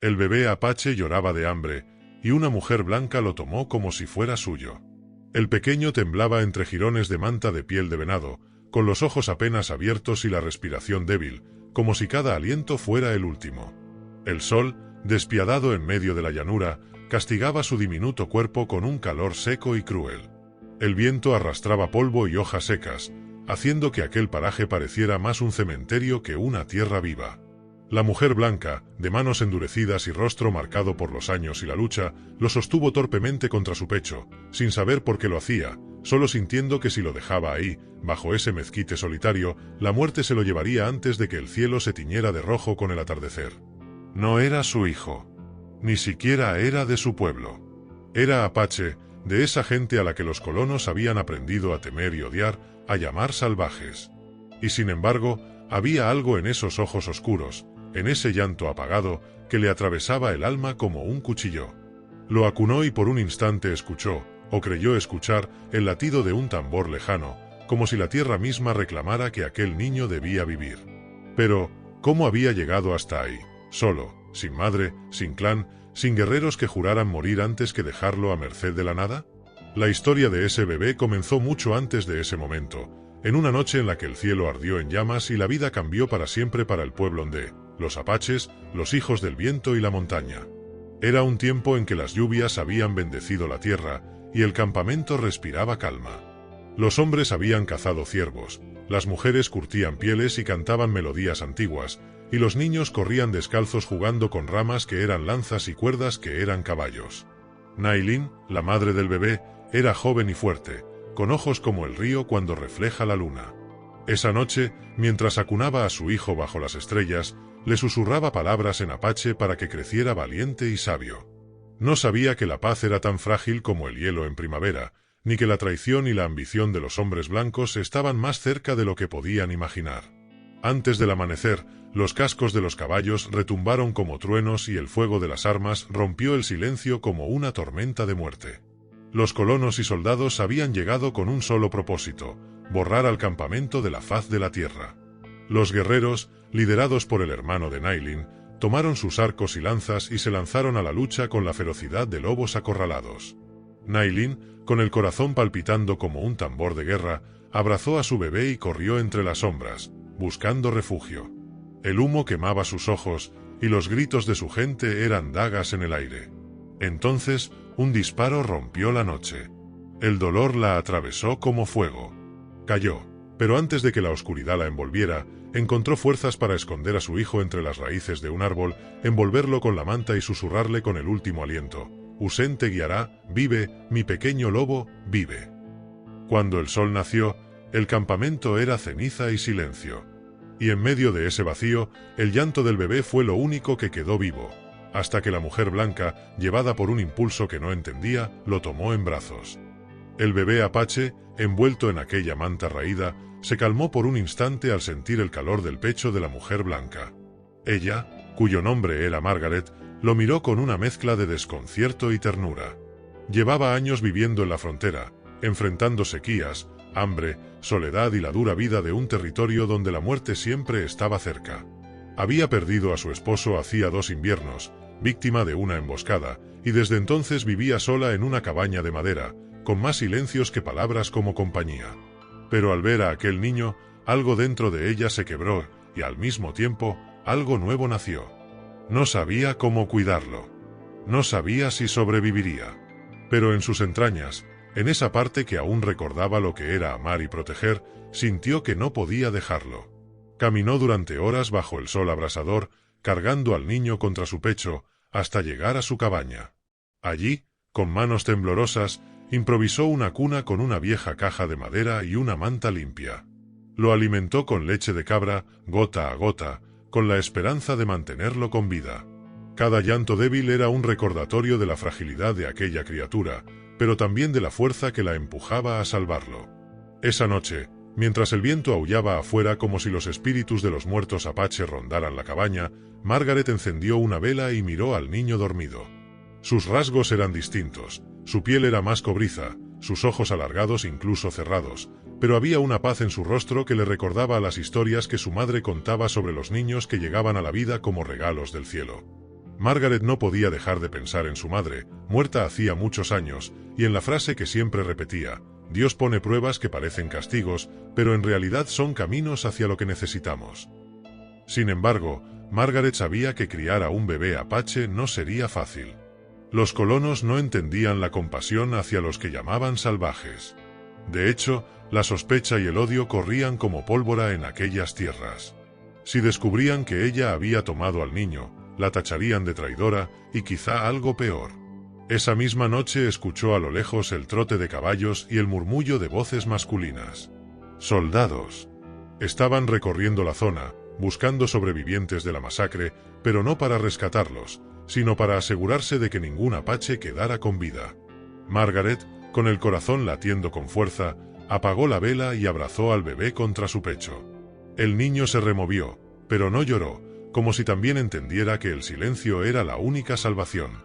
El bebé apache lloraba de hambre, y una mujer blanca lo tomó como si fuera suyo. El pequeño temblaba entre jirones de manta de piel de venado, con los ojos apenas abiertos y la respiración débil, como si cada aliento fuera el último. El sol, despiadado en medio de la llanura, castigaba su diminuto cuerpo con un calor seco y cruel. El viento arrastraba polvo y hojas secas, haciendo que aquel paraje pareciera más un cementerio que una tierra viva. La mujer blanca, de manos endurecidas y rostro marcado por los años y la lucha, lo sostuvo torpemente contra su pecho, sin saber por qué lo hacía, solo sintiendo que si lo dejaba ahí, bajo ese mezquite solitario, la muerte se lo llevaría antes de que el cielo se tiñera de rojo con el atardecer. No era su hijo. Ni siquiera era de su pueblo. Era apache, de esa gente a la que los colonos habían aprendido a temer y odiar, a llamar salvajes. Y sin embargo, había algo en esos ojos oscuros, en ese llanto apagado, que le atravesaba el alma como un cuchillo. Lo acunó y por un instante escuchó, o creyó escuchar, el latido de un tambor lejano, como si la tierra misma reclamara que aquel niño debía vivir. Pero, ¿cómo había llegado hasta ahí? Solo, sin madre, sin clan, sin guerreros que juraran morir antes que dejarlo a merced de la nada. La historia de ese bebé comenzó mucho antes de ese momento, en una noche en la que el cielo ardió en llamas y la vida cambió para siempre para el pueblo Ndé, los apaches, los hijos del viento y la montaña. Era un tiempo en que las lluvias habían bendecido la tierra y el campamento respiraba calma. Los hombres habían cazado ciervos, las mujeres curtían pieles y cantaban melodías antiguas, y los niños corrían descalzos jugando con ramas que eran lanzas y cuerdas que eran caballos. Nailin, la madre del bebé, era joven y fuerte, con ojos como el río cuando refleja la luna. Esa noche, mientras acunaba a su hijo bajo las estrellas, le susurraba palabras en apache para que creciera valiente y sabio. No sabía que la paz era tan frágil como el hielo en primavera, ni que la traición y la ambición de los hombres blancos estaban más cerca de lo que podían imaginar. Antes del amanecer, los cascos de los caballos retumbaron como truenos y el fuego de las armas rompió el silencio como una tormenta de muerte. Los colonos y soldados habían llegado con un solo propósito: borrar al campamento de la faz de la tierra. Los guerreros, liderados por el hermano de Nailin, tomaron sus arcos y lanzas y se lanzaron a la lucha con la ferocidad de lobos acorralados. Nailin, con el corazón palpitando como un tambor de guerra, abrazó a su bebé y corrió entre las sombras, buscando refugio. El humo quemaba sus ojos, y los gritos de su gente eran dagas en el aire. Entonces, un disparo rompió la noche. El dolor la atravesó como fuego. Cayó, pero antes de que la oscuridad la envolviera, encontró fuerzas para esconder a su hijo entre las raíces de un árbol, envolverlo con la manta y susurrarle con el último aliento: «Usen te guiará, vive, mi pequeño lobo, vive». Cuando el sol nació, el campamento era ceniza y silencio. Y en medio de ese vacío, el llanto del bebé fue lo único que quedó vivo, hasta que la mujer blanca, llevada por un impulso que no entendía, lo tomó en brazos. El bebé apache, envuelto en aquella manta raída, se calmó por un instante al sentir el calor del pecho de la mujer blanca. Ella, cuyo nombre era Margaret, lo miró con una mezcla de desconcierto y ternura. Llevaba años viviendo en la frontera, enfrentando sequías, hambre, soledad y la dura vida de un territorio donde la muerte siempre estaba cerca. Había perdido a su esposo hacía 2 inviernos, víctima de una emboscada, y desde entonces vivía sola en una cabaña de madera, con más silencios que palabras como compañía. Pero al ver a aquel niño, algo dentro de ella se quebró, y al mismo tiempo, algo nuevo nació. No sabía cómo cuidarlo. No sabía si sobreviviría. Pero en sus entrañas, en esa parte que aún recordaba lo que era amar y proteger, sintió que no podía dejarlo. Caminó durante horas bajo el sol abrasador, cargando al niño contra su pecho, hasta llegar a su cabaña. Allí, con manos temblorosas, improvisó una cuna con una vieja caja de madera y una manta limpia. Lo alimentó con leche de cabra, gota a gota, con la esperanza de mantenerlo con vida. Cada llanto débil era un recordatorio de la fragilidad de aquella criatura, pero también de la fuerza que la empujaba a salvarlo. Esa noche, mientras el viento aullaba afuera como si los espíritus de los muertos apaches rondaran la cabaña, Margaret encendió una vela y miró al niño dormido. Sus rasgos eran distintos, su piel era más cobriza, sus ojos alargados incluso cerrados, pero había una paz en su rostro que le recordaba a las historias que su madre contaba sobre los niños que llegaban a la vida como regalos del cielo. Margaret no podía dejar de pensar en su madre, muerta hacía muchos años, y en la frase que siempre repetía: Dios pone pruebas que parecen castigos, pero en realidad son caminos hacia lo que necesitamos. Sin embargo, Margaret sabía que criar a un bebé apache no sería fácil. Los colonos no entendían la compasión hacia los que llamaban salvajes. De hecho, la sospecha y el odio corrían como pólvora en aquellas tierras. Si descubrían que ella había tomado al niño, la tacharían de traidora y quizá algo peor. Esa misma noche escuchó a lo lejos el trote de caballos y el murmullo de voces masculinas. Soldados. Estaban recorriendo la zona, buscando sobrevivientes de la masacre, pero no para rescatarlos, sino para asegurarse de que ningún apache quedara con vida. Margaret, con el corazón latiendo con fuerza, apagó la vela y abrazó al bebé contra su pecho. El niño se removió, pero no lloró, como si también entendiera que el silencio era la única salvación.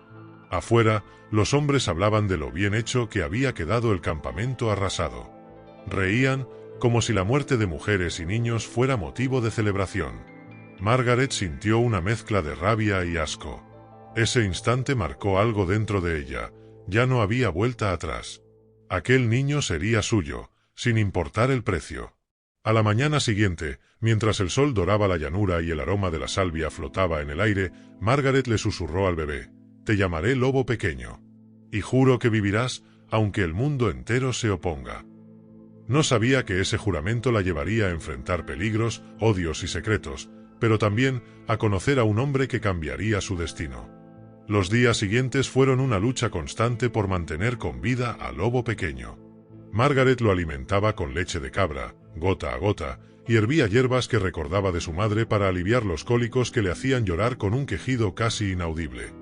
Afuera, los hombres hablaban de lo bien hecho que había quedado el campamento arrasado. Reían, como si la muerte de mujeres y niños fuera motivo de celebración. Margaret sintió una mezcla de rabia y asco. Ese instante marcó algo dentro de ella, ya no había vuelta atrás. Aquel niño sería suyo, sin importar el precio. A la mañana siguiente, mientras el sol doraba la llanura y el aroma de la salvia flotaba en el aire, Margaret le susurró al bebé: «Te llamaré Lobo Pequeño. Y juro que vivirás, aunque el mundo entero se oponga». No sabía que ese juramento la llevaría a enfrentar peligros, odios y secretos, pero también a conocer a un hombre que cambiaría su destino. Los días siguientes fueron una lucha constante por mantener con vida a Lobo Pequeño. Margaret lo alimentaba con leche de cabra, gota a gota, y hervía hierbas que recordaba de su madre para aliviar los cólicos que le hacían llorar con un quejido casi inaudible.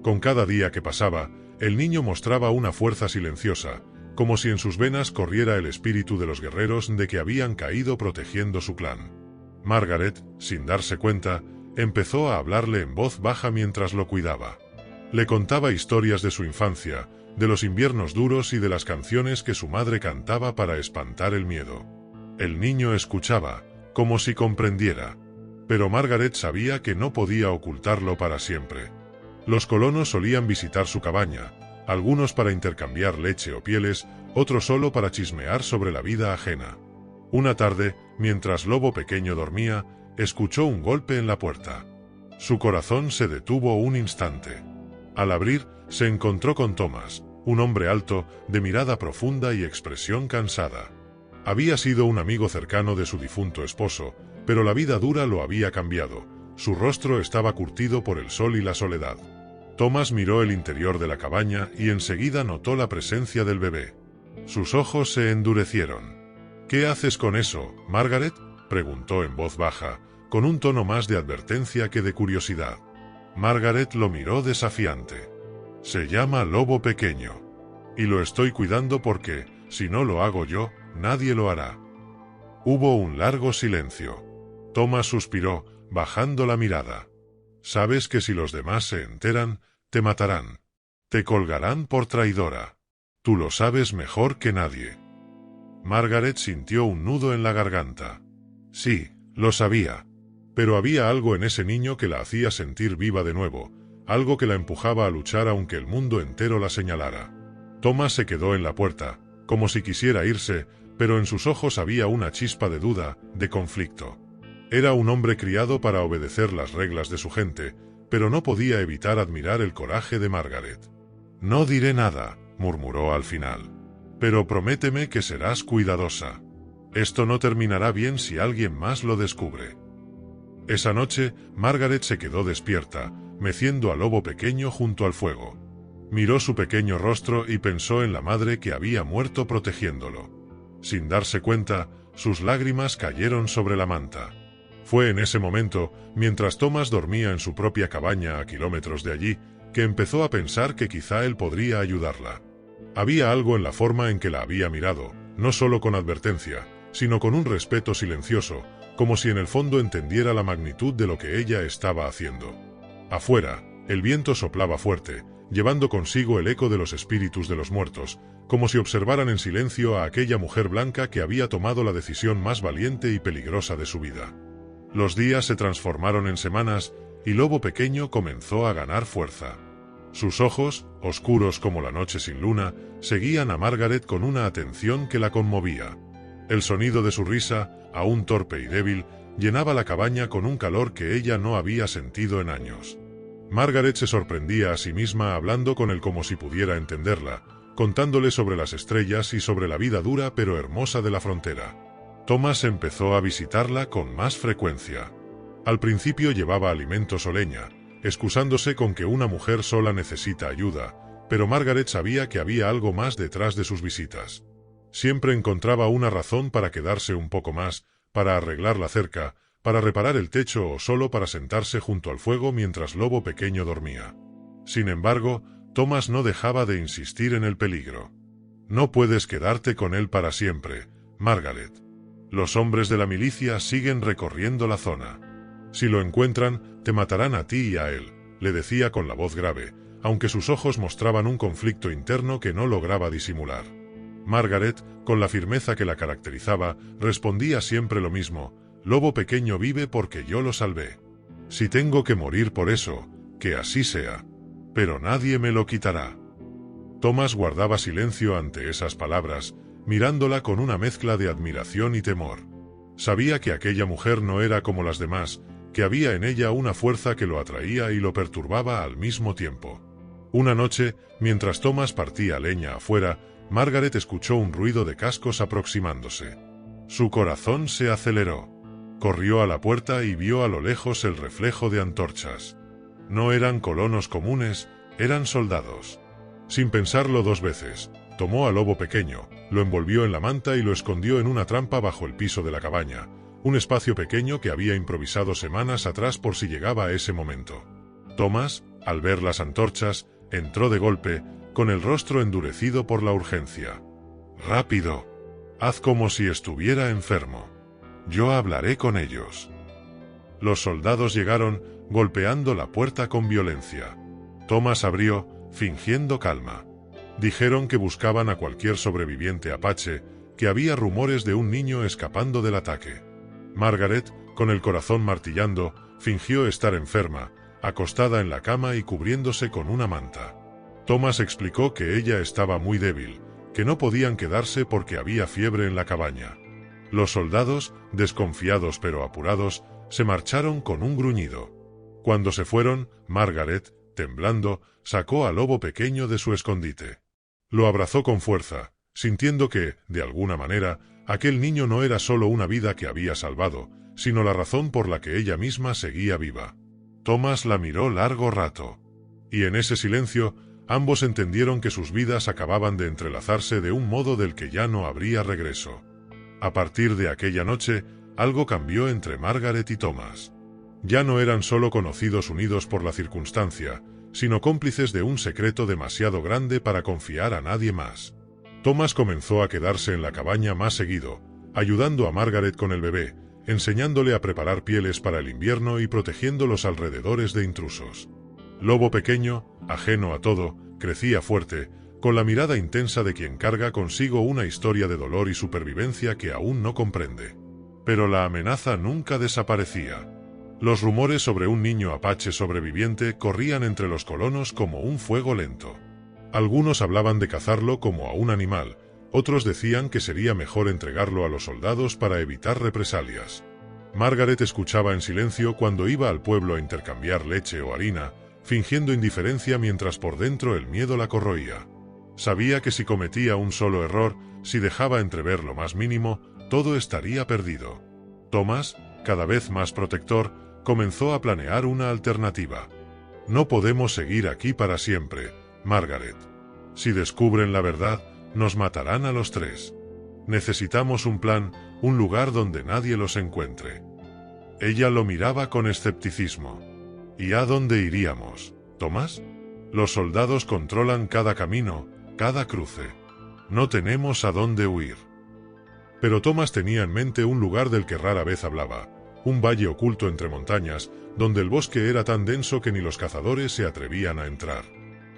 Con cada día que pasaba, el niño mostraba una fuerza silenciosa, como si en sus venas corriera el espíritu de los guerreros de que habían caído protegiendo su clan. Margaret, sin darse cuenta, empezó a hablarle en voz baja mientras lo cuidaba. Le contaba historias de su infancia, de los inviernos duros y de las canciones que su madre cantaba para espantar el miedo. El niño escuchaba, como si comprendiera. Pero Margaret sabía que no podía ocultarlo para siempre. Los colonos solían visitar su cabaña, algunos para intercambiar leche o pieles, otros solo para chismear sobre la vida ajena. Una tarde, mientras Lobo Pequeño dormía, escuchó un golpe en la puerta. Su corazón se detuvo un instante. Al abrir, se encontró con Thomas, un hombre alto, de mirada profunda y expresión cansada. Había sido un amigo cercano de su difunto esposo, pero la vida dura lo había cambiado. Su rostro estaba curtido por el sol y la soledad. Thomas miró el interior de la cabaña y enseguida notó la presencia del bebé. Sus ojos se endurecieron. «¿Qué haces con eso, Margaret?», preguntó en voz baja, con un tono más de advertencia que de curiosidad. Margaret lo miró desafiante. «Se llama Lobo Pequeño. Y lo estoy cuidando porque, si no lo hago yo, nadie lo hará». Hubo un largo silencio. Thomas suspiró, bajando la mirada. «Sabes que si los demás se enteran, te matarán. Te colgarán por traidora. Tú lo sabes mejor que nadie». Margaret sintió un nudo en la garganta. Sí, lo sabía. Pero había algo en ese niño que la hacía sentir viva de nuevo, algo que la empujaba a luchar aunque el mundo entero la señalara. Thomas se quedó en la puerta, como si quisiera irse, pero en sus ojos había una chispa de duda, de conflicto. Era un hombre criado para obedecer las reglas de su gente, pero no podía evitar admirar el coraje de Margaret. «No diré nada», murmuró al final. «Pero prométeme que serás cuidadosa. Esto no terminará bien si alguien más lo descubre». Esa noche, Margaret se quedó despierta, meciendo a Lobo Pequeño junto al fuego. Miró su pequeño rostro y pensó en la madre que había muerto protegiéndolo. Sin darse cuenta, sus lágrimas cayeron sobre la manta. Fue en ese momento, mientras Thomas dormía en su propia cabaña a kilómetros de allí, que empezó a pensar que quizá él podría ayudarla. Había algo en la forma en que la había mirado, no solo con advertencia, sino con un respeto silencioso, como si en el fondo entendiera la magnitud de lo que ella estaba haciendo. Afuera, el viento soplaba fuerte, llevando consigo el eco de los espíritus de los muertos, como si observaran en silencio a aquella mujer blanca que había tomado la decisión más valiente y peligrosa de su vida. Los días se transformaron en semanas, y Lobo Pequeño comenzó a ganar fuerza. Sus ojos, oscuros como la noche sin luna, seguían a Margaret con una atención que la conmovía. El sonido de su risa, aún torpe y débil, llenaba la cabaña con un calor que ella no había sentido en años. Margaret se sorprendía a sí misma hablando con él como si pudiera entenderla, contándole sobre las estrellas y sobre la vida dura pero hermosa de la frontera. Thomas empezó a visitarla con más frecuencia. Al principio llevaba alimentos o leña, excusándose con que una mujer sola necesita ayuda, pero Margaret sabía que había algo más detrás de sus visitas. Siempre encontraba una razón para quedarse un poco más, para arreglar la cerca, para reparar el techo o solo para sentarse junto al fuego mientras Lobo Pequeño dormía. Sin embargo, Thomas no dejaba de insistir en el peligro. No puedes quedarte con él para siempre, Margaret. Los hombres de la milicia siguen recorriendo la zona. Si lo encuentran, te matarán a ti y a él, le decía con la voz grave, aunque sus ojos mostraban un conflicto interno que no lograba disimular. Margaret, con la firmeza que la caracterizaba, respondía siempre lo mismo: Lobo Pequeño vive porque yo lo salvé. Si tengo que morir por eso, que así sea. Pero nadie me lo quitará. Thomas guardaba silencio ante esas palabras, mirándola con una mezcla de admiración y temor. Sabía que aquella mujer no era como las demás, que había en ella una fuerza que lo atraía y lo perturbaba al mismo tiempo. Una noche, mientras Thomas partía leña afuera, Margaret escuchó un ruido de cascos aproximándose. Su corazón se aceleró. Corrió a la puerta y vio a lo lejos el reflejo de antorchas. No eran colonos comunes, eran soldados. Sin pensarlo dos veces, tomó a Lobo Pequeño, lo envolvió en la manta y lo escondió en una trampa bajo el piso de la cabaña, un espacio pequeño que había improvisado semanas atrás por si llegaba ese momento. Thomas, al ver las antorchas, entró de golpe, con el rostro endurecido por la urgencia. «Rápido. Haz como si estuviera enfermo. Yo hablaré con ellos». Los soldados llegaron, golpeando la puerta con violencia. Thomas abrió, fingiendo calma. Dijeron que buscaban a cualquier sobreviviente apache, que había rumores de un niño escapando del ataque. Margaret, con el corazón martillando, fingió estar enferma, acostada en la cama y cubriéndose con una manta. Thomas explicó que ella estaba muy débil, que no podían quedarse porque había fiebre en la cabaña. Los soldados, desconfiados pero apurados, se marcharon con un gruñido. Cuando se fueron, Margaret, temblando, sacó a Lobo Pequeño de su escondite. Lo abrazó con fuerza, sintiendo que, de alguna manera, aquel niño no era solo una vida que había salvado, sino la razón por la que ella misma seguía viva. Thomas la miró largo rato. Y en ese silencio, ambos entendieron que sus vidas acababan de entrelazarse de un modo del que ya no habría regreso. A partir de aquella noche, algo cambió entre Margaret y Thomas. Ya no eran solo conocidos unidos por la circunstancia, sino cómplices de un secreto demasiado grande para confiar a nadie más. Thomas comenzó a quedarse en la cabaña más seguido, ayudando a Margaret con el bebé, enseñándole a preparar pieles para el invierno y protegiendo los alrededores de intrusos. Lobo Pequeño, ajeno a todo, crecía fuerte, con la mirada intensa de quien carga consigo una historia de dolor y supervivencia que aún no comprende. Pero la amenaza nunca desaparecía. Los rumores sobre un niño apache sobreviviente corrían entre los colonos como un fuego lento. Algunos hablaban de cazarlo como a un animal, otros decían que sería mejor entregarlo a los soldados para evitar represalias. Margaret escuchaba en silencio cuando iba al pueblo a intercambiar leche o harina, fingiendo indiferencia mientras por dentro el miedo la corroía. Sabía que si cometía un solo error, si dejaba entrever lo más mínimo, todo estaría perdido. Thomas, cada vez más protector, comenzó a planear una alternativa. «No podemos seguir aquí para siempre, Margaret. Si descubren la verdad, nos matarán a los tres. Necesitamos un plan, un lugar donde nadie los encuentre». Ella lo miraba con escepticismo. «¿Y a dónde iríamos, Thomas? Los soldados controlan cada camino, cada cruce. No tenemos a dónde huir». Pero Thomas tenía en mente un lugar del que rara vez hablaba, un valle oculto entre montañas, donde el bosque era tan denso que ni los cazadores se atrevían a entrar.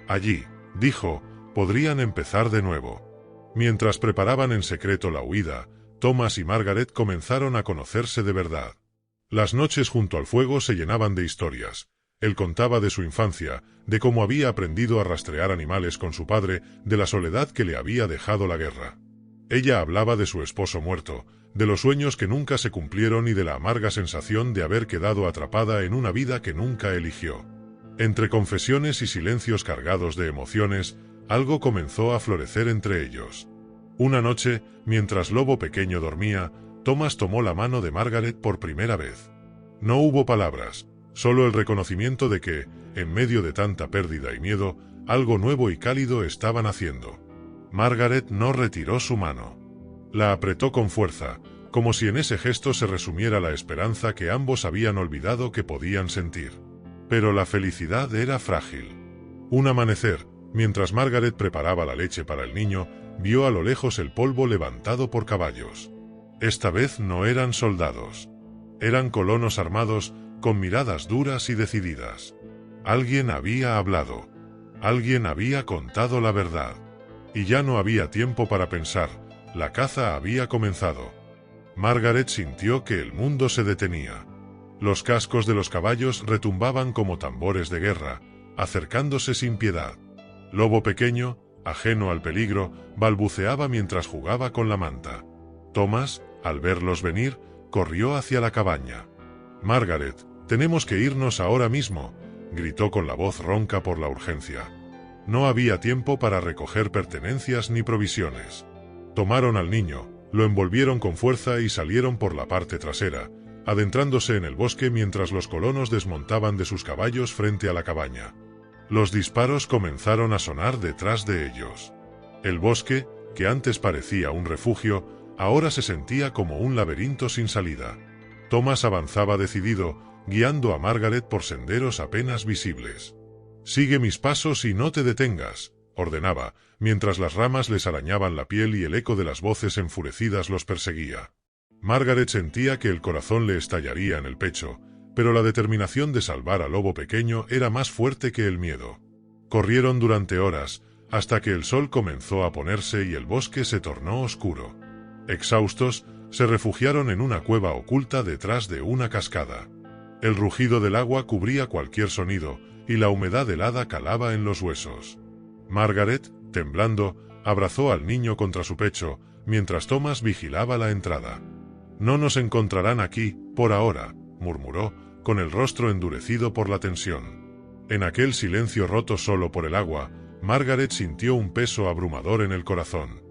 Allí, dijo, podrían empezar de nuevo. Mientras preparaban en secreto la huida, Thomas y Margaret comenzaron a conocerse de verdad. Las noches junto al fuego se llenaban de historias, Él contaba de su infancia, de cómo había aprendido a rastrear animales con su padre, de la soledad que le había dejado la guerra. Ella hablaba de su esposo muerto, de los sueños que nunca se cumplieron y de la amarga sensación de haber quedado atrapada en una vida que nunca eligió. Entre confesiones y silencios cargados de emociones, algo comenzó a florecer entre ellos. Una noche, mientras Lobo Pequeño dormía, Thomas tomó la mano de Margaret por primera vez. No hubo palabras, solo el reconocimiento de que, en medio de tanta pérdida y miedo, algo nuevo y cálido estaba naciendo. Margaret no retiró su mano. La apretó con fuerza, como si en ese gesto se resumiera la esperanza que ambos habían olvidado que podían sentir. Pero la felicidad era frágil. Un amanecer, mientras Margaret preparaba la leche para el niño, vio a lo lejos el polvo levantado por caballos. Esta vez no eran soldados. Eran colonos armados, con miradas duras y decididas. Alguien había hablado. Alguien había contado la verdad. Y ya no había tiempo para pensar, la caza había comenzado. Margaret sintió que el mundo se detenía. Los cascos de los caballos retumbaban como tambores de guerra, acercándose sin piedad. Lobo Pequeño, ajeno al peligro, balbuceaba mientras jugaba con la manta. Thomas, al verlos venir, corrió hacia la cabaña. «Margaret, tenemos que irnos ahora mismo», gritó con la voz ronca por la urgencia. No había tiempo para recoger pertenencias ni provisiones. Tomaron al niño, lo envolvieron con fuerza y salieron por la parte trasera, adentrándose en el bosque mientras los colonos desmontaban de sus caballos frente a la cabaña. Los disparos comenzaron a sonar detrás de ellos. El bosque, que antes parecía un refugio, ahora se sentía como un laberinto sin salida. Thomas avanzaba decidido, guiando a Margaret por senderos apenas visibles. «Sigue mis pasos y no te detengas», ordenaba, mientras las ramas les arañaban la piel y el eco de las voces enfurecidas los perseguía. Margaret sentía que el corazón le estallaría en el pecho, pero la determinación de salvar al Lobo Pequeño era más fuerte que el miedo. Corrieron durante horas, hasta que el sol comenzó a ponerse y el bosque se tornó oscuro. Exhaustos, se refugiaron en una cueva oculta detrás de una cascada. El rugido del agua cubría cualquier sonido, y la humedad helada calaba en los huesos. Margaret, temblando, abrazó al niño contra su pecho, mientras Thomas vigilaba la entrada. «No nos encontrarán aquí, por ahora», murmuró, con el rostro endurecido por la tensión. En aquel silencio roto solo por el agua, Margaret sintió un peso abrumador en el corazón.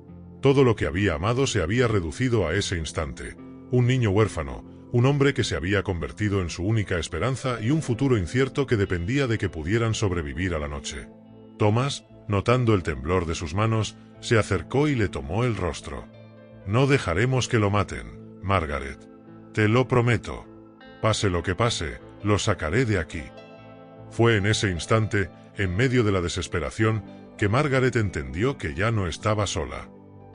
Todo lo que había amado se había reducido a ese instante. Un niño huérfano, un hombre que se había convertido en su única esperanza y un futuro incierto que dependía de que pudieran sobrevivir a la noche. Thomas, notando el temblor de sus manos, se acercó y le tomó el rostro. «No dejaremos que lo maten, Margaret. Te lo prometo. Pase lo que pase, lo sacaré de aquí». Fue en ese instante, en medio de la desesperación, que Margaret entendió que ya no estaba sola.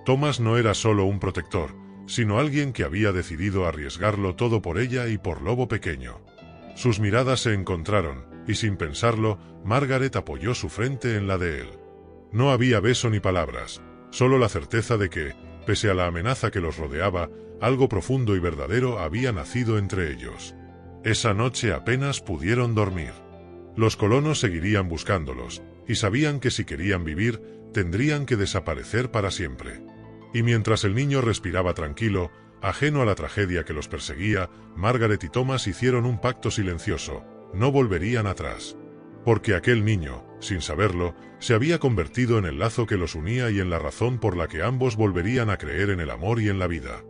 Thomas no era solo un protector, sino alguien que había decidido arriesgarlo todo por ella y por Lobo Pequeño. Sus miradas se encontraron, y sin pensarlo, Margaret apoyó su frente en la de él. No había beso ni palabras, solo la certeza de que, pese a la amenaza que los rodeaba, algo profundo y verdadero había nacido entre ellos. Esa noche apenas pudieron dormir. Los colonos seguirían buscándolos, y sabían que si querían vivir, tendrían que desaparecer para siempre. Y mientras el niño respiraba tranquilo, ajeno a la tragedia que los perseguía, Margaret y Thomas hicieron un pacto silencioso: no volverían atrás. Porque aquel niño, sin saberlo, se había convertido en el lazo que los unía y en la razón por la que ambos volverían a creer en el amor y en la vida.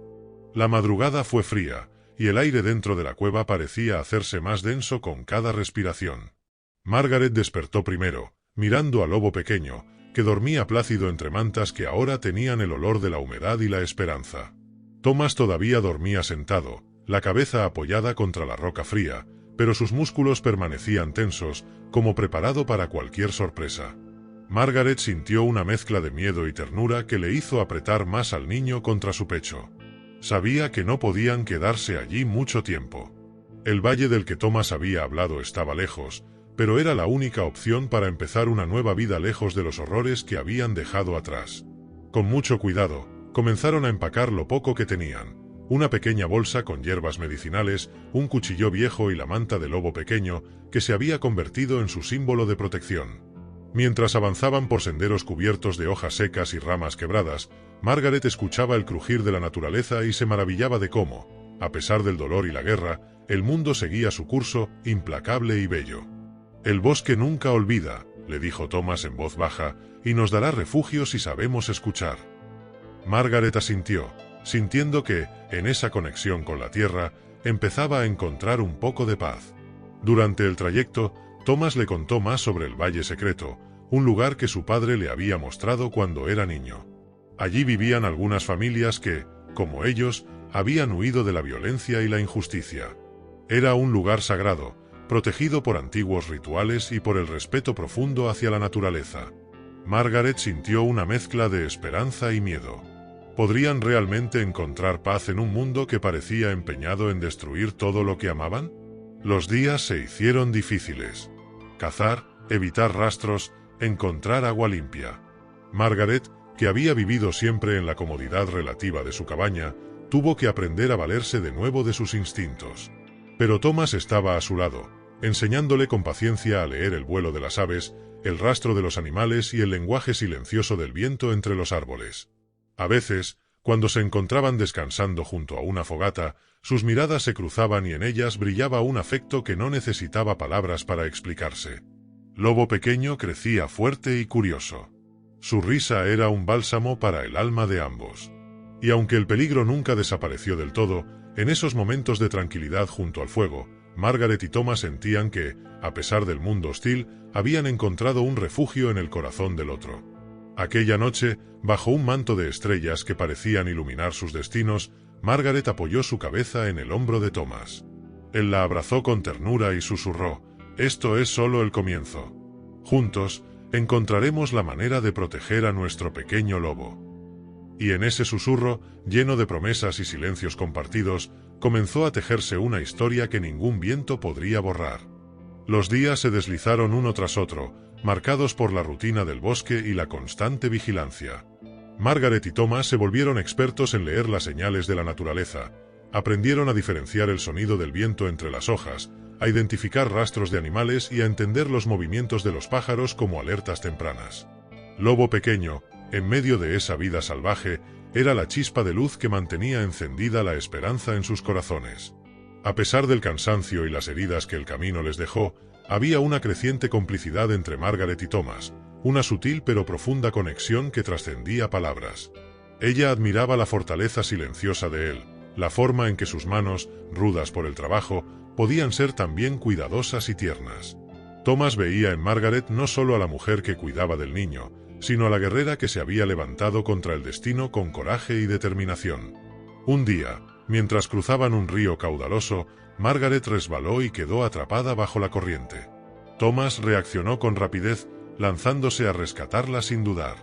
La madrugada fue fría, y el aire dentro de la cueva parecía hacerse más denso con cada respiración. Margaret despertó primero, mirando al Lobo Pequeño, que dormía plácido entre mantas que ahora tenían el olor de la humedad y la esperanza. Thomas todavía dormía sentado, la cabeza apoyada contra la roca fría, pero sus músculos permanecían tensos, como preparado para cualquier sorpresa. Margaret sintió una mezcla de miedo y ternura que le hizo apretar más al niño contra su pecho. Sabía que no podían quedarse allí mucho tiempo. El valle del que Thomas había hablado estaba lejos, pero era la única opción para empezar una nueva vida lejos de los horrores que habían dejado atrás. Con mucho cuidado, comenzaron a empacar lo poco que tenían: una pequeña bolsa con hierbas medicinales, un cuchillo viejo y la manta de lobo pequeño que se había convertido en su símbolo de protección. Mientras avanzaban por senderos cubiertos de hojas secas y ramas quebradas, Margaret escuchaba el crujir de la naturaleza y se maravillaba de cómo, a pesar del dolor y la guerra, el mundo seguía su curso, implacable y bello. «El bosque nunca olvida», le dijo Thomas en voz baja, «y nos dará refugio si sabemos escuchar». Margaret asintió, sintiendo que, en esa conexión con la tierra, empezaba a encontrar un poco de paz. Durante el trayecto, Thomas le contó más sobre el Valle Secreto, un lugar que su padre le había mostrado cuando era niño. Allí vivían algunas familias que, como ellos, habían huido de la violencia y la injusticia. Era un lugar sagrado, protegido por antiguos rituales y por el respeto profundo hacia la naturaleza. Margaret sintió una mezcla de esperanza y miedo. ¿Podrían realmente encontrar paz en un mundo que parecía empeñado en destruir todo lo que amaban? Los días se hicieron difíciles. Cazar, evitar rastros, encontrar agua limpia. Margaret, que había vivido siempre en la comodidad relativa de su cabaña, tuvo que aprender a valerse de nuevo de sus instintos. Pero Thomas estaba a su lado, enseñándole con paciencia a leer el vuelo de las aves, el rastro de los animales y el lenguaje silencioso del viento entre los árboles. A veces, cuando se encontraban descansando junto a una fogata, sus miradas se cruzaban y en ellas brillaba un afecto que no necesitaba palabras para explicarse. Lobo Pequeño crecía fuerte y curioso. Su risa era un bálsamo para el alma de ambos. Y aunque el peligro nunca desapareció del todo, en esos momentos de tranquilidad junto al fuego, Margaret y Thomas sentían que, a pesar del mundo hostil, habían encontrado un refugio en el corazón del otro. Aquella noche, bajo un manto de estrellas que parecían iluminar sus destinos, Margaret apoyó su cabeza en el hombro de Thomas. Él la abrazó con ternura y susurró: «Esto es solo el comienzo. Juntos, encontraremos la manera de proteger a nuestro pequeño lobo». Y en ese susurro, lleno de promesas y silencios compartidos, comenzó a tejerse una historia que ningún viento podría borrar. Los días se deslizaron uno tras otro, marcados por la rutina del bosque y la constante vigilancia. Margaret y Thomas se volvieron expertos en leer las señales de la naturaleza, aprendieron a diferenciar el sonido del viento entre las hojas, a identificar rastros de animales y a entender los movimientos de los pájaros como alertas tempranas. Lobo Pequeño, en medio de esa vida salvaje, era la chispa de luz que mantenía encendida la esperanza en sus corazones. A pesar del cansancio y las heridas que el camino les dejó, había una creciente complicidad entre Margaret y Thomas, una sutil pero profunda conexión que trascendía palabras. Ella admiraba la fortaleza silenciosa de él, la forma en que sus manos, rudas por el trabajo, podían ser también cuidadosas y tiernas. Thomas veía en Margaret no solo a la mujer que cuidaba del niño, sino a la guerrera que se había levantado contra el destino con coraje y determinación. Un día, mientras cruzaban un río caudaloso, Margaret resbaló y quedó atrapada bajo la corriente. Thomas reaccionó con rapidez, lanzándose a rescatarla sin dudar.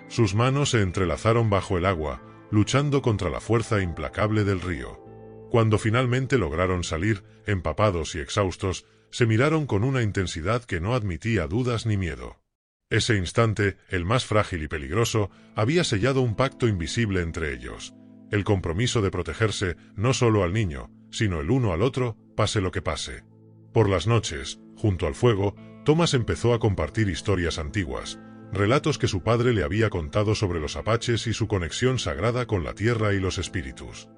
Sus manos se entrelazaron bajo el agua, luchando contra la fuerza implacable del río. Cuando finalmente lograron salir, empapados y exhaustos, se miraron con una intensidad que no admitía dudas ni miedo. Ese instante, el más frágil y peligroso, había sellado un pacto invisible entre ellos. El compromiso de protegerse no solo al niño, sino el uno al otro, pase lo que pase. Por las noches, junto al fuego, Thomas empezó a compartir historias antiguas, relatos que su padre le había contado sobre los apaches y su conexión sagrada con la tierra y los espíritus.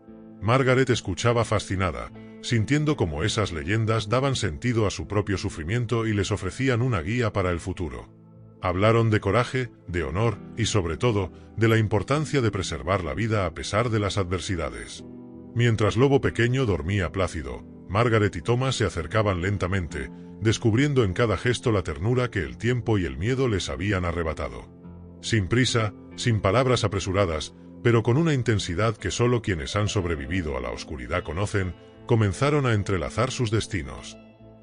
Margaret escuchaba fascinada, sintiendo cómo esas leyendas daban sentido a su propio sufrimiento y les ofrecían una guía para el futuro. Hablaron de coraje, de honor y, sobre todo, de la importancia de preservar la vida a pesar de las adversidades. Mientras Lobo Pequeño dormía plácido, Margaret y Thomas se acercaban lentamente, descubriendo en cada gesto la ternura que el tiempo y el miedo les habían arrebatado. Sin prisa, sin palabras apresuradas, pero con una intensidad que solo quienes han sobrevivido a la oscuridad conocen, comenzaron a entrelazar sus destinos.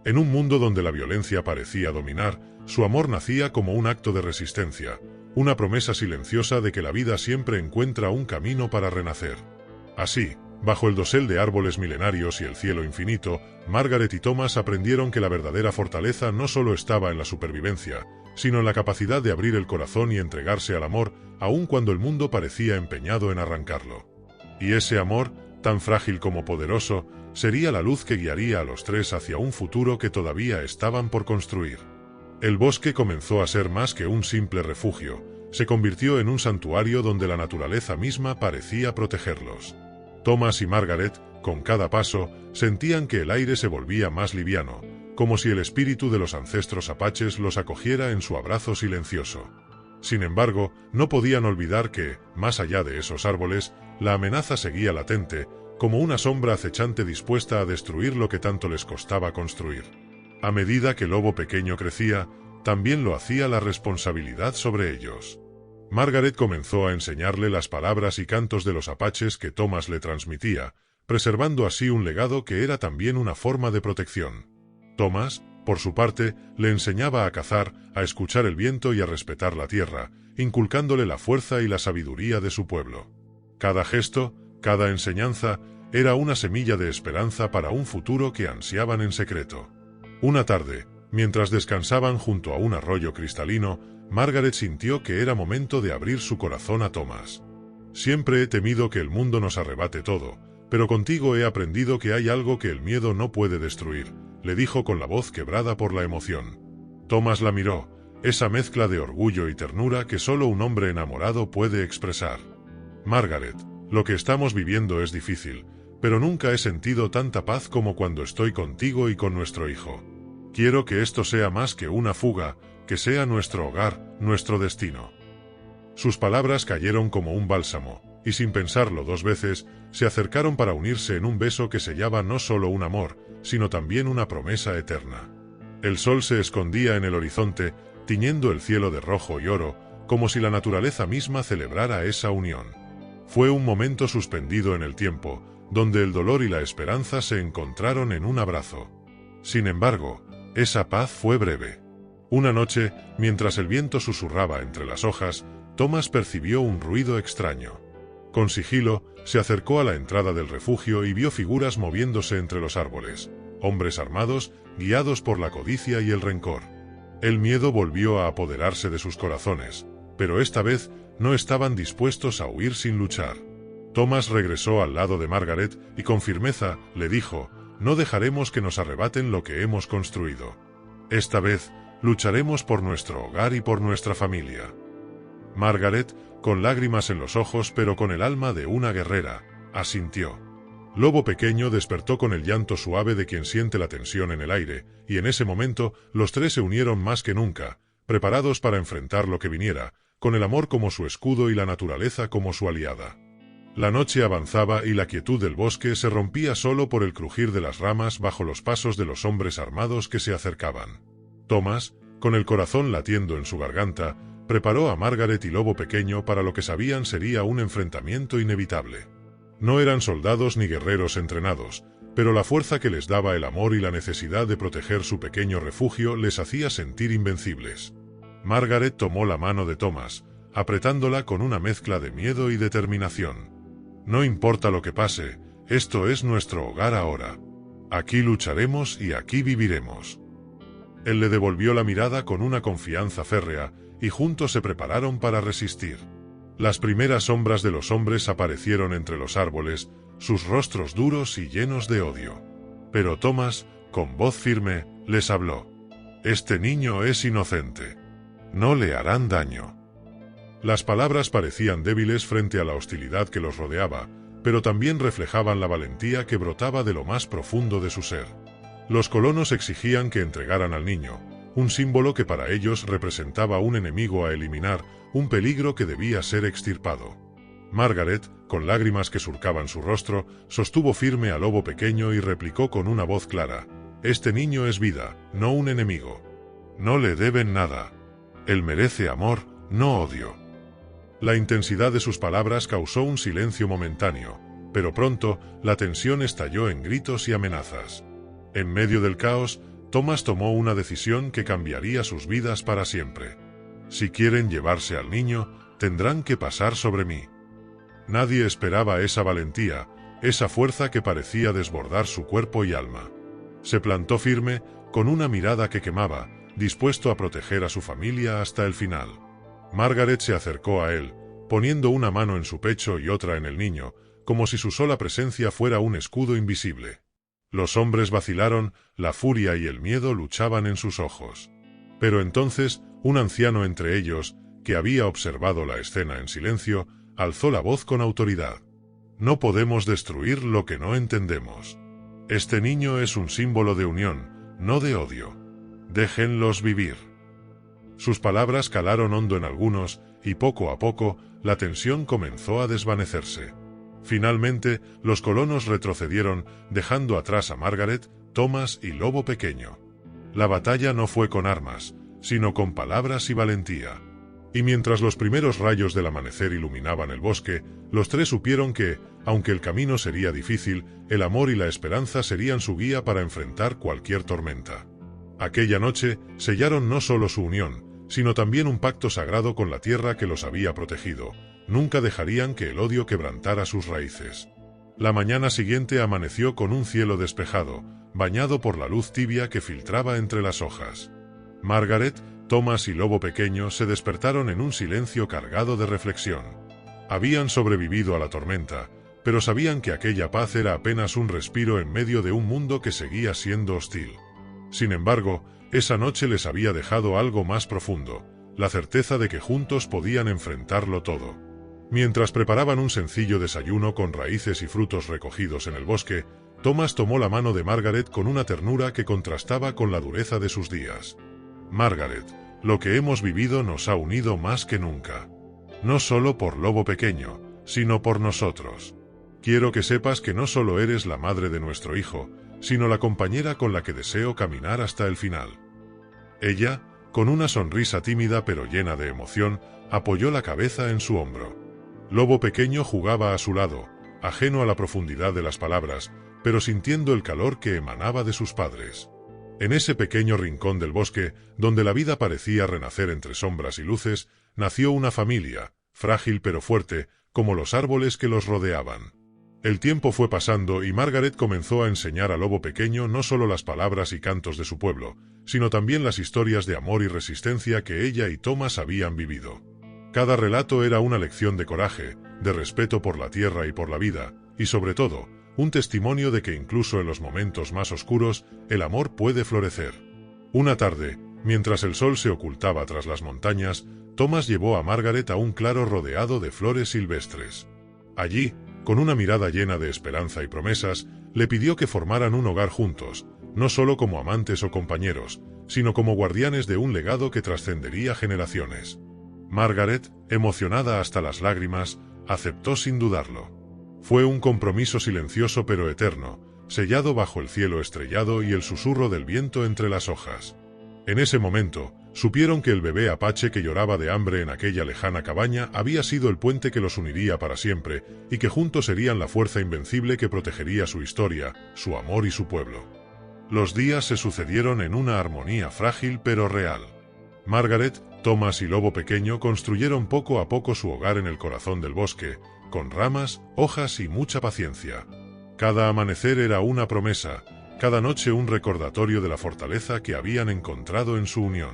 En un mundo donde la violencia parecía dominar, su amor nacía como un acto de resistencia, una promesa silenciosa de que la vida siempre encuentra un camino para renacer. Así, bajo el dosel de árboles milenarios y el cielo infinito, Margaret y Thomas aprendieron que la verdadera fortaleza no solo estaba en la supervivencia, sino en la capacidad de abrir el corazón y entregarse al amor, aun cuando el mundo parecía empeñado en arrancarlo. Y ese amor, tan frágil como poderoso, sería la luz que guiaría a los tres hacia un futuro que todavía estaban por construir. El bosque comenzó a ser más que un simple refugio, se convirtió en un santuario donde la naturaleza misma parecía protegerlos. Thomas y Margaret, con cada paso, sentían que el aire se volvía más liviano, como si el espíritu de los ancestros apaches los acogiera en su abrazo silencioso. Sin embargo, no podían olvidar que, más allá de esos árboles, la amenaza seguía latente, como una sombra acechante dispuesta a destruir lo que tanto les costaba construir. A medida que Lobo Pequeño crecía, también lo hacía la responsabilidad sobre ellos. Margaret comenzó a enseñarle las palabras y cantos de los apaches que Thomas le transmitía, preservando así un legado que era también una forma de protección. Thomas, por su parte, le enseñaba a cazar, a escuchar el viento y a respetar la tierra, inculcándole la fuerza y la sabiduría de su pueblo. Cada gesto, cada enseñanza, era una semilla de esperanza para un futuro que ansiaban en secreto. Una tarde, mientras descansaban junto a un arroyo cristalino, Margaret sintió que era momento de abrir su corazón a Thomas. «Siempre he temido que el mundo nos arrebate todo, pero contigo he aprendido que hay algo que el miedo no puede destruir», le dijo con la voz quebrada por la emoción. Thomas la miró, esa mezcla de orgullo y ternura que solo un hombre enamorado puede expresar. «Margaret, lo que estamos viviendo es difícil, pero nunca he sentido tanta paz como cuando estoy contigo y con nuestro hijo. Quiero que esto sea más que una fuga, que sea nuestro hogar, nuestro destino». Sus palabras cayeron como un bálsamo, y sin pensarlo dos veces, se acercaron para unirse en un beso que sellaba no solo un amor, sino también una promesa eterna. El sol se escondía en el horizonte, tiñendo el cielo de rojo y oro, como si la naturaleza misma celebrara esa unión. Fue un momento suspendido en el tiempo, donde el dolor y la esperanza se encontraron en un abrazo. Sin embargo, esa paz fue breve. Una noche, mientras el viento susurraba entre las hojas, Thomas percibió un ruido extraño. Con sigilo, se acercó a la entrada del refugio y vio figuras moviéndose entre los árboles, hombres armados, guiados por la codicia y el rencor. El miedo volvió a apoderarse de sus corazones, pero esta vez no estaban dispuestos a huir sin luchar. Thomas regresó al lado de Margaret y con firmeza le dijo: «No dejaremos que nos arrebaten lo que hemos construido. Esta vez, lucharemos por nuestro hogar y por nuestra familia». Margaret, con lágrimas en los ojos pero con el alma de una guerrera, asintió. Lobo Pequeño despertó con el llanto suave de quien siente la tensión en el aire, y en ese momento los tres se unieron más que nunca, preparados para enfrentar lo que viniera, con el amor como su escudo y la naturaleza como su aliada. La noche avanzaba y la quietud del bosque se rompía solo por el crujir de las ramas bajo los pasos de los hombres armados que se acercaban. Thomas, con el corazón latiendo en su garganta, preparó a Margaret y Lobo Pequeño para lo que sabían sería un enfrentamiento inevitable. No eran soldados ni guerreros entrenados, pero la fuerza que les daba el amor y la necesidad de proteger su pequeño refugio les hacía sentir invencibles. Margaret tomó la mano de Thomas, apretándola con una mezcla de miedo y determinación. «No importa lo que pase, esto es nuestro hogar ahora. Aquí lucharemos y aquí viviremos». Él le devolvió la mirada con una confianza férrea, y juntos se prepararon para resistir. Las primeras sombras de los hombres aparecieron entre los árboles, sus rostros duros y llenos de odio. Pero Thomas, con voz firme, les habló. «Este niño es inocente. No le harán daño». Las palabras parecían débiles frente a la hostilidad que los rodeaba, pero también reflejaban la valentía que brotaba de lo más profundo de su ser. Los colonos exigían que entregaran al niño, un símbolo que para ellos representaba un enemigo a eliminar, un peligro que debía ser extirpado. Margaret, con lágrimas que surcaban su rostro, sostuvo firme a Lobo Pequeño y replicó con una voz clara: «Este niño es vida, no un enemigo. No le deben nada. Él merece amor, no odio». La intensidad de sus palabras causó un silencio momentáneo, pero pronto la tensión estalló en gritos y amenazas. En medio del caos, Thomas tomó una decisión que cambiaría sus vidas para siempre. «Si quieren llevarse al niño, tendrán que pasar sobre mí». Nadie esperaba esa valentía, esa fuerza que parecía desbordar su cuerpo y alma. Se plantó firme, con una mirada que quemaba, dispuesto a proteger a su familia hasta el final. Margaret se acercó a él, poniendo una mano en su pecho y otra en el niño, como si su sola presencia fuera un escudo invisible. Los hombres vacilaron, la furia y el miedo luchaban en sus ojos. Pero entonces, un anciano entre ellos, que había observado la escena en silencio, alzó la voz con autoridad. No podemos destruir lo que no entendemos. Este niño es un símbolo de unión, no de odio. Déjenlos vivir. Sus palabras calaron hondo en algunos, y poco a poco, la tensión comenzó a desvanecerse. Finalmente, los colonos retrocedieron, dejando atrás a Margaret, Thomas y Lobo Pequeño. La batalla no fue con armas, sino con palabras y valentía. Y mientras los primeros rayos del amanecer iluminaban el bosque, los tres supieron que, aunque el camino sería difícil, el amor y la esperanza serían su guía para enfrentar cualquier tormenta. Aquella noche, sellaron no solo su unión, sino también un pacto sagrado con la tierra que los había protegido. Nunca dejarían que el odio quebrantara sus raíces. La mañana siguiente amaneció con un cielo despejado, bañado por la luz tibia que filtraba entre las hojas. Margaret, Thomas y Lobo Pequeño se despertaron en un silencio cargado de reflexión. Habían sobrevivido a la tormenta, pero sabían que aquella paz era apenas un respiro en medio de un mundo que seguía siendo hostil. Sin embargo, esa noche les había dejado algo más profundo, la certeza de que juntos podían enfrentarlo todo. Mientras preparaban un sencillo desayuno con raíces y frutos recogidos en el bosque, Thomas tomó la mano de Margaret con una ternura que contrastaba con la dureza de sus días. Margaret, lo que hemos vivido nos ha unido más que nunca. No solo por Lobo Pequeño, sino por nosotros. Quiero que sepas que no solo eres la madre de nuestro hijo, sino la compañera con la que deseo caminar hasta el final. Ella, con una sonrisa tímida pero llena de emoción, apoyó la cabeza en su hombro. Lobo Pequeño jugaba a su lado, ajeno a la profundidad de las palabras, pero sintiendo el calor que emanaba de sus padres. En ese pequeño rincón del bosque, donde la vida parecía renacer entre sombras y luces, nació una familia, frágil pero fuerte, como los árboles que los rodeaban. El tiempo fue pasando y Margaret comenzó a enseñar a Lobo Pequeño no solo las palabras y cantos de su pueblo, sino también las historias de amor y resistencia que ella y Thomas habían vivido. Cada relato era una lección de coraje, de respeto por la tierra y por la vida, y sobre todo, un testimonio de que incluso en los momentos más oscuros, el amor puede florecer. Una tarde, mientras el sol se ocultaba tras las montañas, Thomas llevó a Margaret a un claro rodeado de flores silvestres. Allí, con una mirada llena de esperanza y promesas, le pidió que formaran un hogar juntos, no solo como amantes o compañeros, sino como guardianes de un legado que trascendería generaciones. Margaret, emocionada hasta las lágrimas, aceptó sin dudarlo. Fue un compromiso silencioso pero eterno, sellado bajo el cielo estrellado y el susurro del viento entre las hojas. En ese momento, supieron que el bebé apache que lloraba de hambre en aquella lejana cabaña había sido el puente que los uniría para siempre, y que juntos serían la fuerza invencible que protegería su historia, su amor y su pueblo. Los días se sucedieron en una armonía frágil pero real. Margaret, Thomas y Lobo Pequeño construyeron poco a poco su hogar en el corazón del bosque, con ramas, hojas y mucha paciencia. Cada amanecer era una promesa, cada noche un recordatorio de la fortaleza que habían encontrado en su unión.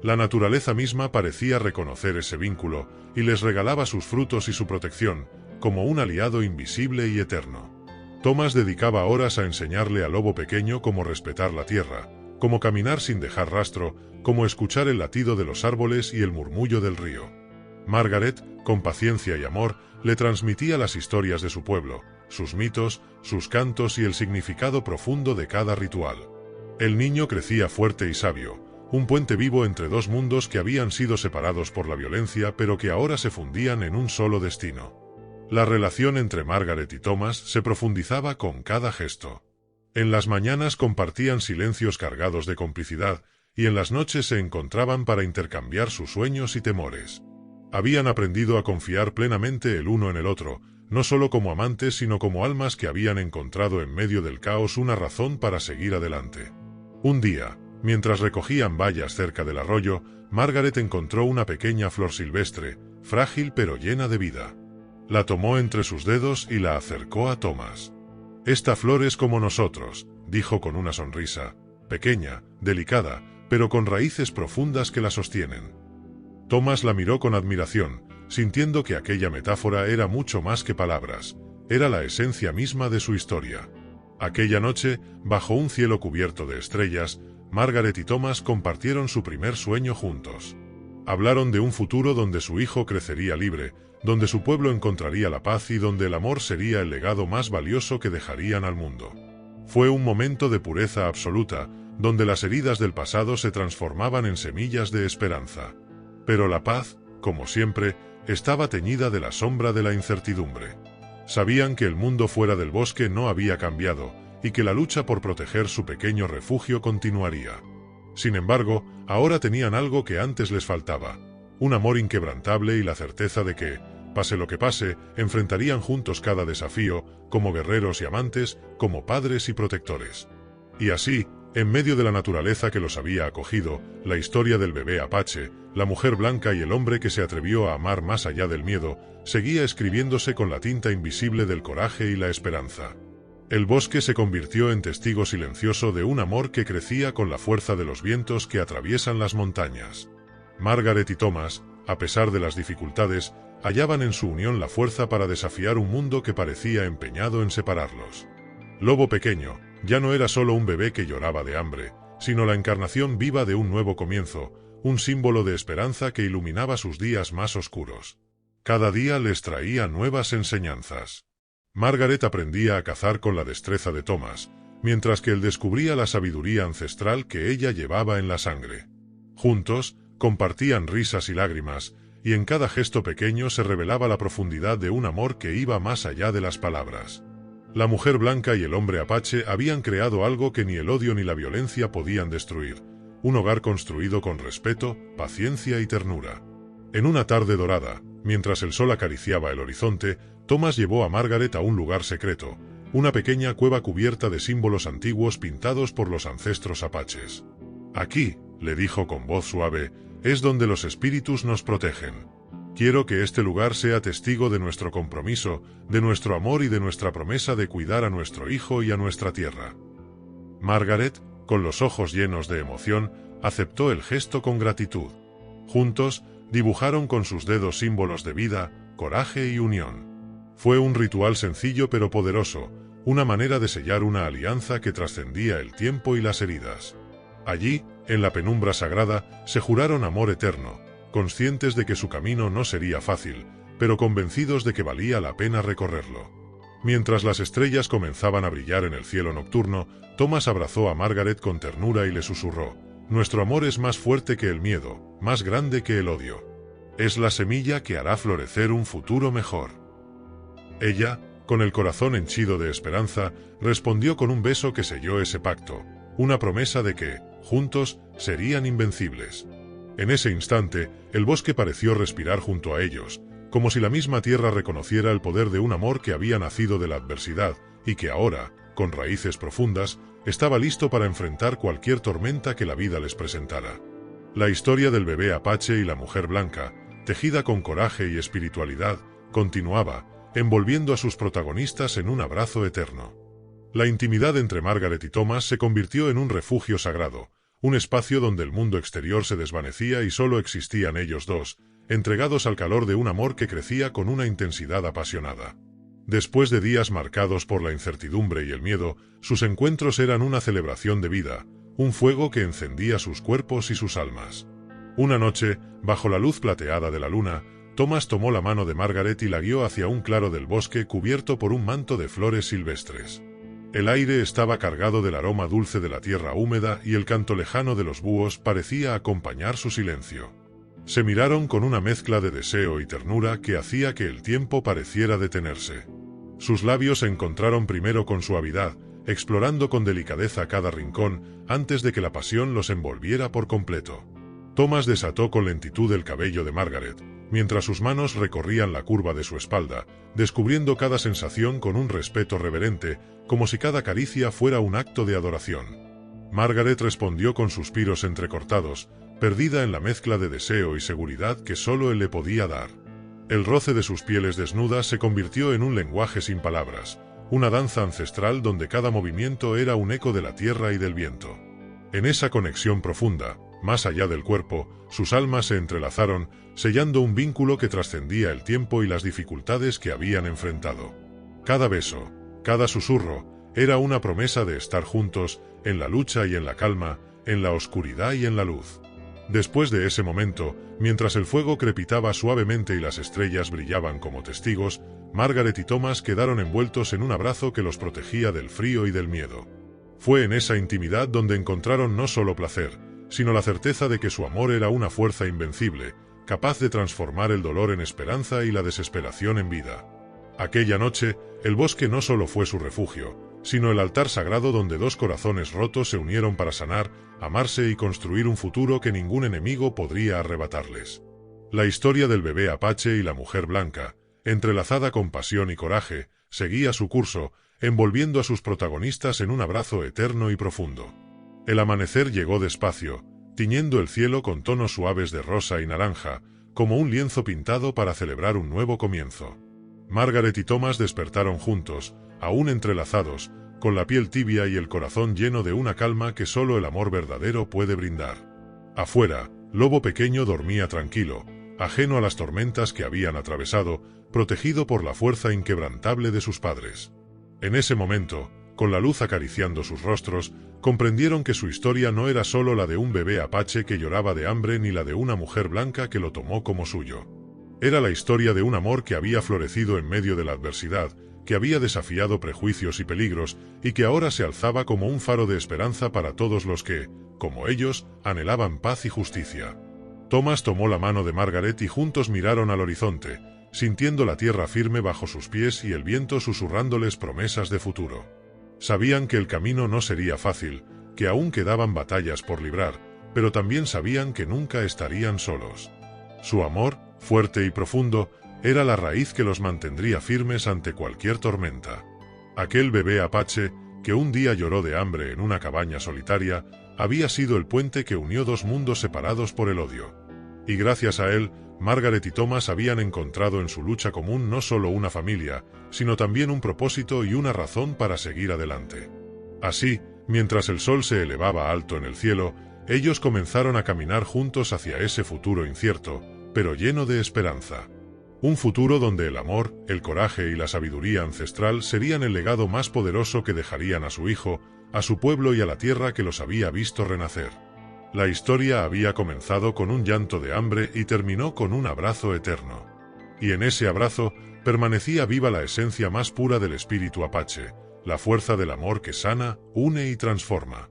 La naturaleza misma parecía reconocer ese vínculo, y les regalaba sus frutos y su protección, como un aliado invisible y eterno. Thomas dedicaba horas a enseñarle a Lobo Pequeño cómo respetar la tierra, cómo caminar sin dejar rastro, cómo escuchar el latido de los árboles y el murmullo del río. Margaret, con paciencia y amor, le transmitía las historias de su pueblo, sus mitos, sus cantos y el significado profundo de cada ritual. El niño crecía fuerte y sabio, un puente vivo entre dos mundos que habían sido separados por la violencia pero que ahora se fundían en un solo destino. La relación entre Margaret y Thomas se profundizaba con cada gesto. En las mañanas compartían silencios cargados de complicidad, y en las noches se encontraban para intercambiar sus sueños y temores. Habían aprendido a confiar plenamente el uno en el otro, no solo como amantes sino como almas que habían encontrado en medio del caos una razón para seguir adelante. Un día, mientras recogían bayas cerca del arroyo, Margaret encontró una pequeña flor silvestre, frágil pero llena de vida. La tomó entre sus dedos y la acercó a Thomas. «Esta flor es como nosotros», dijo con una sonrisa, pequeña, delicada, pero con raíces profundas que la sostienen. Thomas la miró con admiración, sintiendo que aquella metáfora era mucho más que palabras, era la esencia misma de su historia. Aquella noche, bajo un cielo cubierto de estrellas, Margaret y Thomas compartieron su primer sueño juntos. Hablaron de un futuro donde su hijo crecería libre, donde su pueblo encontraría la paz y donde el amor sería el legado más valioso que dejarían al mundo. Fue un momento de pureza absoluta, donde las heridas del pasado se transformaban en semillas de esperanza. Pero la paz, como siempre, estaba teñida de la sombra de la incertidumbre. Sabían que el mundo fuera del bosque no había cambiado, y que la lucha por proteger su pequeño refugio continuaría. Sin embargo, ahora tenían algo que antes les faltaba: un amor inquebrantable y la certeza de que, pase lo que pase, enfrentarían juntos cada desafío, como guerreros y amantes, como padres y protectores. Y así, en medio de la naturaleza que los había acogido, la historia del bebé Apache, la mujer blanca y el hombre que se atrevió a amar más allá del miedo, seguía escribiéndose con la tinta invisible del coraje y la esperanza. El bosque se convirtió en testigo silencioso de un amor que crecía con la fuerza de los vientos que atraviesan las montañas. Margaret y Thomas, a pesar de las dificultades, hallaban en su unión la fuerza para desafiar un mundo que parecía empeñado en separarlos. Lobo Pequeño ya no era solo un bebé que lloraba de hambre, sino la encarnación viva de un nuevo comienzo, un símbolo de esperanza que iluminaba sus días más oscuros. Cada día les traía nuevas enseñanzas. Margaret aprendía a cazar con la destreza de Thomas, mientras que él descubría la sabiduría ancestral que ella llevaba en la sangre. Juntos, compartían risas y lágrimas, y en cada gesto pequeño se revelaba la profundidad de un amor que iba más allá de las palabras. La mujer blanca y el hombre Apache habían creado algo que ni el odio ni la violencia podían destruir: un hogar construido con respeto, paciencia y ternura. En una tarde dorada, mientras el sol acariciaba el horizonte, Thomas llevó a Margaret a un lugar secreto, una pequeña cueva cubierta de símbolos antiguos pintados por los ancestros apaches. «Aquí», le dijo con voz suave, «es donde los espíritus nos protegen. Quiero que este lugar sea testigo de nuestro compromiso, de nuestro amor y de nuestra promesa de cuidar a nuestro hijo y a nuestra tierra». Margaret, con los ojos llenos de emoción, aceptó el gesto con gratitud. Juntos, dibujaron con sus dedos símbolos de vida, coraje y unión. Fue un ritual sencillo pero poderoso, una manera de sellar una alianza que trascendía el tiempo y las heridas. Allí, en la penumbra sagrada, se juraron amor eterno, conscientes de que su camino no sería fácil, pero convencidos de que valía la pena recorrerlo. Mientras las estrellas comenzaban a brillar en el cielo nocturno, Thomas abrazó a Margaret con ternura y le susurró: «Nuestro amor es más fuerte que el miedo, más grande que el odio. Es la semilla que hará florecer un futuro mejor». Ella, con el corazón henchido de esperanza, respondió con un beso que selló ese pacto, una promesa de que, juntos, serían invencibles. En ese instante, el bosque pareció respirar junto a ellos, como si la misma tierra reconociera el poder de un amor que había nacido de la adversidad, y que ahora, con raíces profundas, estaba listo para enfrentar cualquier tormenta que la vida les presentara. La historia del bebé Apache y la mujer blanca, tejida con coraje y espiritualidad, continuaba, envolviendo a sus protagonistas en un abrazo eterno. La intimidad entre Margaret y Thomas se convirtió en un refugio sagrado, un espacio donde el mundo exterior se desvanecía y solo existían ellos dos, entregados al calor de un amor que crecía con una intensidad apasionada. Después de días marcados por la incertidumbre y el miedo, sus encuentros eran una celebración de vida, un fuego que encendía sus cuerpos y sus almas. Una noche, bajo la luz plateada de la luna, Thomas tomó la mano de Margaret y la guió hacia un claro del bosque cubierto por un manto de flores silvestres. El aire estaba cargado del aroma dulce de la tierra húmeda y el canto lejano de los búhos parecía acompañar su silencio. Se miraron con una mezcla de deseo y ternura que hacía que el tiempo pareciera detenerse. Sus labios se encontraron primero con suavidad, explorando con delicadeza cada rincón, antes de que la pasión los envolviera por completo. Thomas desató con lentitud el cabello de Margaret, mientras sus manos recorrían la curva de su espalda, descubriendo cada sensación con un respeto reverente, como si cada caricia fuera un acto de adoración. Margaret respondió con suspiros entrecortados, perdida en la mezcla de deseo y seguridad que solo él le podía dar. El roce de sus pieles desnudas se convirtió en un lenguaje sin palabras, una danza ancestral donde cada movimiento era un eco de la tierra y del viento. En esa conexión profunda, más allá del cuerpo, sus almas se entrelazaron, sellando un vínculo que trascendía el tiempo y las dificultades que habían enfrentado. Cada beso, cada susurro, era una promesa de estar juntos, en la lucha y en la calma, en la oscuridad y en la luz. Después de ese momento, mientras el fuego crepitaba suavemente y las estrellas brillaban como testigos, Margaret y Thomas quedaron envueltos en un abrazo que los protegía del frío y del miedo. Fue en esa intimidad donde encontraron no solo placer, sino la certeza de que su amor era una fuerza invencible, capaz de transformar el dolor en esperanza y la desesperación en vida. Aquella noche, el bosque no solo fue su refugio, sino el altar sagrado donde dos corazones rotos se unieron para sanar, amarse y construir un futuro que ningún enemigo podría arrebatarles. La historia del bebé Apache y la mujer blanca, entrelazada con pasión y coraje, seguía su curso, envolviendo a sus protagonistas en un abrazo eterno y profundo. El amanecer llegó despacio, tiñendo el cielo con tonos suaves de rosa y naranja, como un lienzo pintado para celebrar un nuevo comienzo. Margaret y Thomas despertaron juntos, aún entrelazados, con la piel tibia y el corazón lleno de una calma que solo el amor verdadero puede brindar. Afuera, Lobo Pequeño dormía tranquilo, ajeno a las tormentas que habían atravesado, protegido por la fuerza inquebrantable de sus padres. En ese momento, con la luz acariciando sus rostros, comprendieron que su historia no era solo la de un bebé apache que lloraba de hambre ni la de una mujer blanca que lo tomó como suyo. Era la historia de un amor que había florecido en medio de la adversidad, que había desafiado prejuicios y peligros, y que ahora se alzaba como un faro de esperanza para todos los que, como ellos, anhelaban paz y justicia. Thomas tomó la mano de Margaret y juntos miraron al horizonte, sintiendo la tierra firme bajo sus pies y el viento susurrándoles promesas de futuro. Sabían que el camino no sería fácil, que aún quedaban batallas por librar, pero también sabían que nunca estarían solos. Su amor, fuerte y profundo, era la raíz que los mantendría firmes ante cualquier tormenta. Aquel bebé apache, que un día lloró de hambre en una cabaña solitaria, había sido el puente que unió dos mundos separados por el odio. Y gracias a él, Margaret y Thomas habían encontrado en su lucha común no solo una familia, sino también un propósito y una razón para seguir adelante. Así, mientras el sol se elevaba alto en el cielo, ellos comenzaron a caminar juntos hacia ese futuro incierto, pero lleno de esperanza. Un futuro donde el amor, el coraje y la sabiduría ancestral serían el legado más poderoso que dejarían a su hijo, a su pueblo y a la tierra que los había visto renacer. La historia había comenzado con un llanto de hambre y terminó con un abrazo eterno. Y en ese abrazo permanecía viva la esencia más pura del espíritu apache, la fuerza del amor que sana, une y transforma.